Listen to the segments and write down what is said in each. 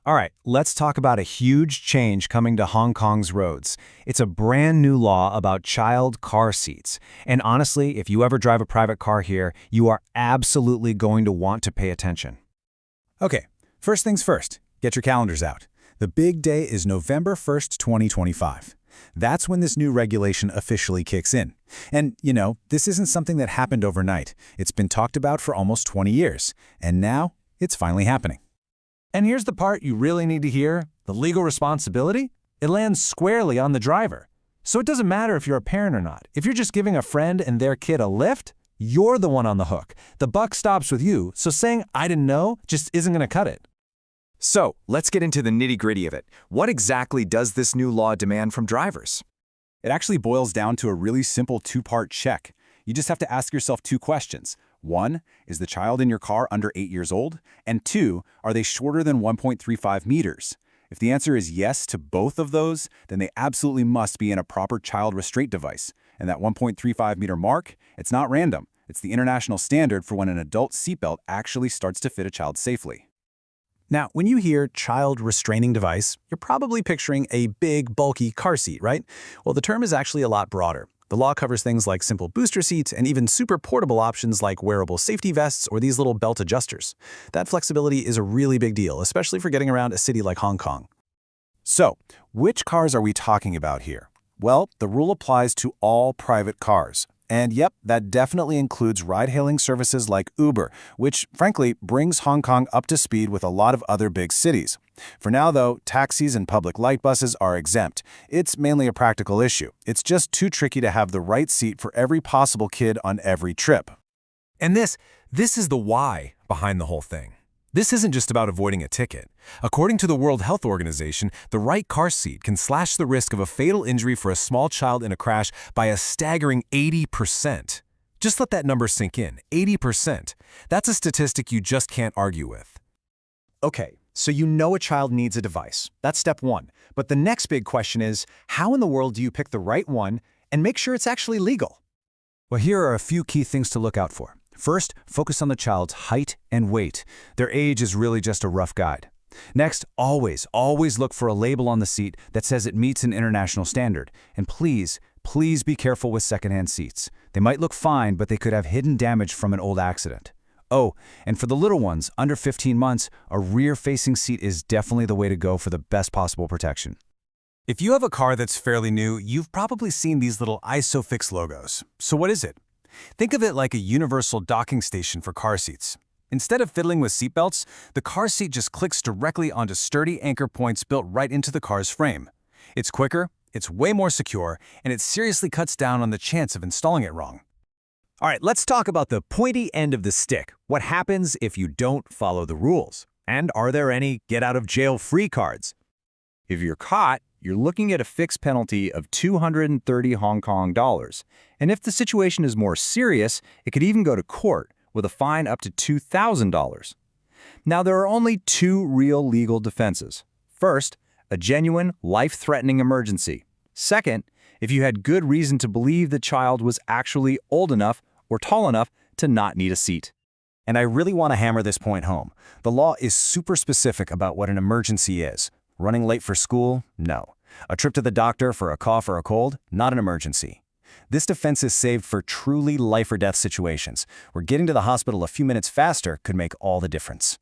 All right, let's talk about a huge change coming to Hong Kong's roads. It's a brand new law about child car seats. And honestly, if you ever drive a private car here, you are absolutely going to want to pay attention. Okay, first things first, get your calendars out. The big day is November 1st, 2025. That's when this new regulation officially kicks in. And, this isn't something that happened overnight. It's been talked about for almost 20 years. And now, it's finally happening. And here's the part you really need to hear, the legal responsibility. It lands squarely on the driver. So it doesn't matter if you're a parent or not. If you're just giving a friend and their kid a lift, you're the one on the hook. The buck stops with you, so saying, "I didn't know," just isn't going to cut it. So, let's get into the nitty-gritty of it. What exactly does this new law demand from drivers? It actually boils down to a really simple two-part check. You just have to ask yourself two questions. One, is the child in your car under 8 years old? And two, are they shorter than 1.35 meters? If the answer is yes to both of those, then they absolutely must be in a proper child restraint device. And that 1.35 meter mark, it's not random. It's the international standard for when an adult seatbelt actually starts to fit a child safely. Now, when you hear child restraining device, you're probably picturing a big, bulky car seat, right? Well, the term is actually a lot broader. The law covers things like simple booster seats and even super portable options like wearable safety vests or these little belt adjusters. That flexibility is a really big deal, especially for getting around a city like Hong Kong. So, which cars are we talking about here? Well, the rule applies to all private cars. And yep, that definitely includes ride-hailing services like Uber, which, frankly, brings Hong Kong up to speed with a lot of other big cities. For now, though, taxis and public light buses are exempt. It's mainly a practical issue. It's just too tricky to have the right seat for every possible kid on every trip. And this is the why behind the whole thing. This isn't just about avoiding a ticket. According to the World Health Organization, the right car seat can slash the risk of a fatal injury for a small child in a crash by a staggering 80%. Just let that number sink in, 80%. That's a statistic you just can't argue with. Okay, so you know a child needs a device. That's step one. But the next big question is, how in the world do you pick the right one and make sure it's actually legal? Well, here are a few key things to look out for. First, focus on the child's height and weight. Their age is really just a rough guide. Next, always look for a label on the seat that says it meets an international standard. And please be careful with secondhand seats. They might look fine, but they could have hidden damage from an old accident. Oh, and for the little ones, under 15 months, a rear-facing seat is definitely the way to go for the best possible protection. If you have a car that's fairly new, you've probably seen these little ISOFIX logos. So what is it? Think of it like a universal docking station for car seats. Instead of fiddling with seatbelts, the car seat just clicks directly onto sturdy anchor points built right into the car's frame. It's quicker, it's way more secure, and it seriously cuts down on the chance of installing it wrong. All right, let's talk about the pointy end of the stick. What happens if you don't follow the rules? And are there any get-out-of-jail-free cards? If you're caught, you're looking at a fixed penalty of 230 Hong Kong dollars. And if the situation is more serious, it could even go to court with a fine up to $2,000. Now, there are only two real legal defenses. First, a genuine, life-threatening emergency. Second, if you had good reason to believe the child was actually old enough or tall enough to not need a seat. And I really want to hammer this point home. The law is super specific about what an emergency is. Running late for school? No. A trip to the doctor for a cough or a cold? Not an emergency. This defense is saved for truly life or death situations, where getting to the hospital a few minutes faster could make all the difference.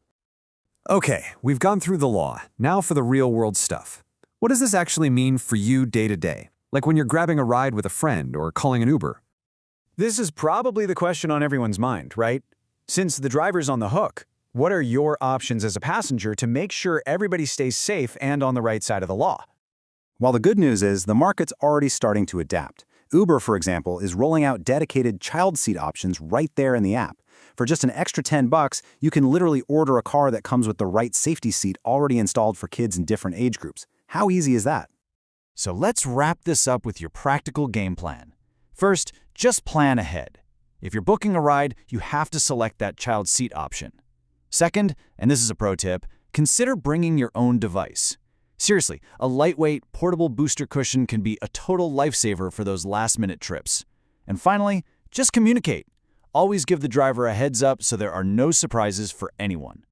Okay, we've gone through the law. Now for the real-world stuff. What does this actually mean for you day to day? Like when you're grabbing a ride with a friend or calling an Uber? This is probably the question on everyone's mind, right? Since the driver's on the hook, what are your options as a passenger to make sure everybody stays safe and on the right side of the law? While the good news is the market's already starting to adapt. Uber, for example, is rolling out dedicated child seat options right there in the app. For just an extra $10, you can literally order a car that comes with the right safety seat already installed for kids in different age groups. How easy is that? So let's wrap this up with your practical game plan. First, just plan ahead. If you're booking a ride, you have to select that child seat option. Second, and this is a pro tip, consider bringing your own device. Seriously, a lightweight, portable booster cushion can be a total lifesaver for those last-minute trips. And finally, just communicate. Always give the driver a heads up so there are no surprises for anyone.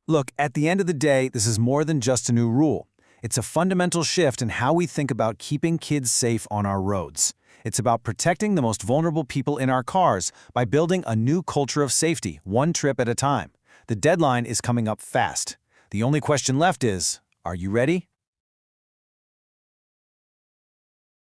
Look, at the end of the day, this is more than just a new rule. It's a fundamental shift in how we think about keeping kids safe on our roads. It's about protecting the most vulnerable people in our cars by building a new culture of safety, one trip at a time. The deadline is coming up fast. The only question left is, are you ready?